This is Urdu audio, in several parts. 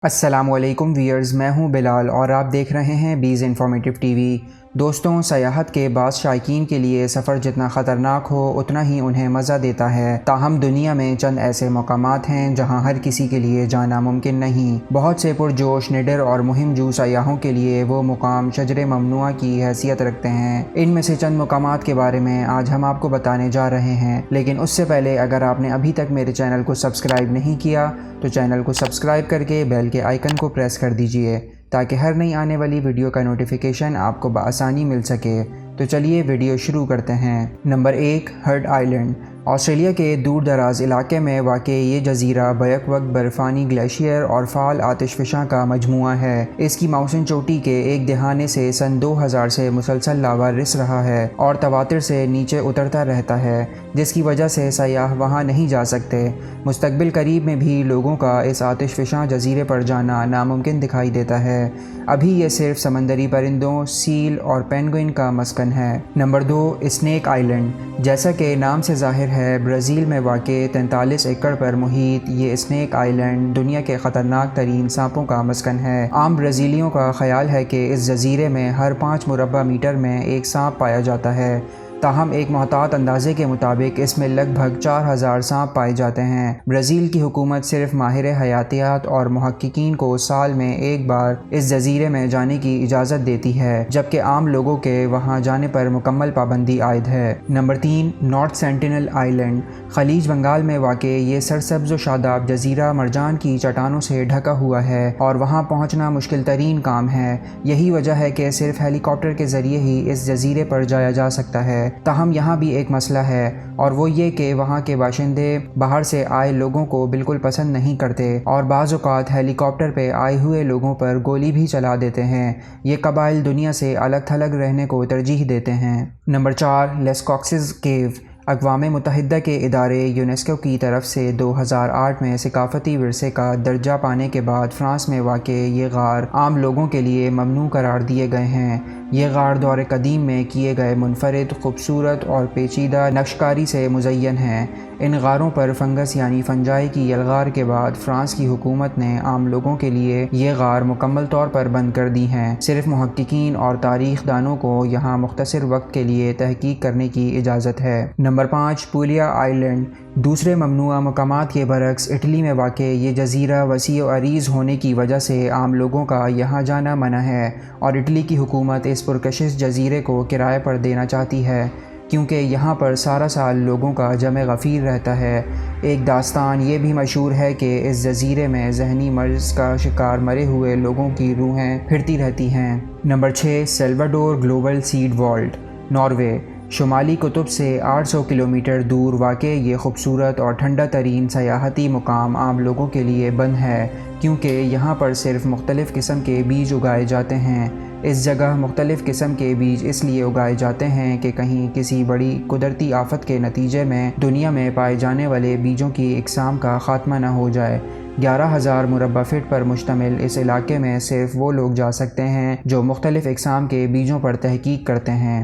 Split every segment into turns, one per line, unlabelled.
السلام علیکم ویئرز، میں ہوں بلال اور آپ دیکھ رہے ہیں بیز انفارمیٹیو ٹی وی۔ دوستوں، سیاحت کے بعض شائقین کے لیے سفر جتنا خطرناک ہو اتنا ہی انہیں مزہ دیتا ہے۔ تاہم دنیا میں چند ایسے مقامات ہیں جہاں ہر کسی کے لیے جانا ممکن نہیں۔ بہت سے پرجوش، نڈر اور مہم جو سیاحوں کے لیے وہ مقام شجر ممنوعہ کی حیثیت رکھتے ہیں۔ ان میں سے چند مقامات کے بارے میں آج ہم آپ کو بتانے جا رہے ہیں، لیکن اس سے پہلے اگر آپ نے ابھی تک میرے چینل کو سبسکرائب نہیں کیا تو چینل کو سبسکرائب کر کے بیل کے آئیکن کو پریس کر دیجئے تاکہ ہر نئی آنے والی ویڈیو کا نوٹیفیکیشن آپ کو بآسانی مل سکے۔ تو چلیے ویڈیو شروع کرتے ہیں۔ Number 1، heard island. آسٹریلیا کے دور دراز علاقے میں واقع یہ جزیرہ بیک وقت برفانی گلیشیئر اور فعال آتش فشاں کا مجموعہ ہے۔ اس کی موسم چوٹی کے ایک دہانے سے سن 2000 سے مسلسل لاوا رس رہا ہے اور تواتر سے نیچے اترتا رہتا ہے، جس کی وجہ سے سیاح وہاں نہیں جا سکتے۔ مستقبل قریب میں بھی لوگوں کا اس آتش فشاں جزیرے پر جانا ناممکن دکھائی دیتا ہے۔ ابھی یہ صرف سمندری پرندوں، سیل اور پینگوئن کا مسکن ہے۔ Number 2، snake island. جیسا کہ نام سے ظاہر ہے، برازیل میں واقع 43 ایکڑ پر محیط یہ اسنیک آئلینڈ دنیا کے خطرناک ترین سانپوں کا مسکن ہے۔ عام برازیلیوں کا خیال ہے کہ اس جزیرے میں ہر 5 مربع میٹر میں ایک سانپ پایا جاتا ہے، تاہم ایک محتاط اندازے کے مطابق اس میں لگ بھگ 4000 سانپ پائے جاتے ہیں۔ برازیل کی حکومت صرف ماہر حیاتیات اور محققین کو سال میں ایک بار اس جزیرے میں جانے کی اجازت دیتی ہے، جبکہ عام لوگوں کے وہاں جانے پر مکمل پابندی عائد ہے۔ Number 3، north sentinel island. خلیج بنگال میں واقع یہ سرسبز و شاداب جزیرہ مرجان کی چٹانوں سے ڈھکا ہوا ہے اور وہاں پہنچنا مشکل ترین کام ہے۔ یہی وجہ ہے کہ صرف ہیلی کاپٹر کے ذریعے ہی اس جزیرے پر جایا جا سکتا ہے۔ تاہم یہاں بھی ایک مسئلہ ہے، اور وہ یہ کہ وہاں کے باشندے باہر سے آئے لوگوں کو بالکل پسند نہیں کرتے اور بعض اوقات ہیلی کاپٹر پہ آئے ہوئے لوگوں پر گولی بھی چلا دیتے ہیں۔ یہ قبائل دنیا سے الگ تھلگ رہنے کو ترجیح دیتے ہیں۔ نمبر 4، لیسکاکسز کیو۔ اقوام متحدہ کے ادارے یونیسکو کی طرف سے 2008 میں ثقافتی ورثے کا درجہ پانے کے بعد فرانس میں واقع یہ غار عام لوگوں کے لیے ممنوع قرار دیے گئے ہیں۔ یہ غار دور قدیم میں کیے گئے منفرد، خوبصورت اور پیچیدہ نقش کاری سے مزین ہیں۔ ان غاروں پر فنگس یعنی فنجائی کی یلغار کے بعد فرانس کی حکومت نے عام لوگوں کے لیے یہ غار مکمل طور پر بند کر دی ہیں۔ صرف محققین اور تاریخ دانوں کو یہاں مختصر وقت کے لیے تحقیق کرنے کی اجازت ہے۔ نمبر 5، پولیا آئلینڈ۔ دوسرے ممنوعہ مقامات کے برعکس اٹلی میں واقع یہ جزیرہ وسیع و عریض ہونے کی وجہ سے عام لوگوں کا یہاں جانا منع ہے، اور اٹلی کی حکومت اس پرکشش جزیرے کو کرائے پر دینا چاہتی ہے کیونکہ یہاں پر سارا سال لوگوں کا جمع غفیر رہتا ہے۔ ایک داستان یہ بھی مشہور ہے کہ اس جزیرے میں ذہنی مرض کا شکار مرے ہوئے لوگوں کی روحیں پھرتی رہتی ہیں۔ Number 6، Svalbard global seed vault, Norway. شمالی قطب سے 800 کلومیٹر دور واقع یہ خوبصورت اور ٹھنڈا ترین سیاحتی مقام عام لوگوں کے لیے بند ہے کیونکہ یہاں پر صرف مختلف قسم کے بیج اگائے جاتے ہیں۔ اس جگہ مختلف قسم کے بیج اس لیے اگائے جاتے ہیں کہ کہیں کسی بڑی قدرتی آفت کے نتیجے میں دنیا میں پائے جانے والے بیجوں کی اقسام کا خاتمہ نہ ہو جائے۔ 11,000 مربع فٹ پر مشتمل اس علاقے میں صرف وہ لوگ جا سکتے ہیں جو مختلف اقسام کے بیجوں پر تحقیق کرتے ہیں۔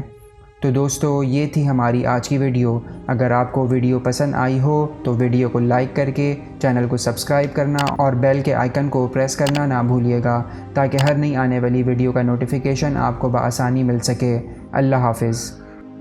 تو دوستو، یہ تھی ہماری آج کی ویڈیو۔ اگر آپ کو ویڈیو پسند آئی ہو تو ویڈیو کو لائک کر کے چینل کو سبسکرائب کرنا اور بیل کے آئیکن کو پریس کرنا نہ بھولیے گا تاکہ ہر نئی آنے والی ویڈیو کا نوٹیفیکیشن آپ کو بآسانی مل سکے۔ اللہ حافظ۔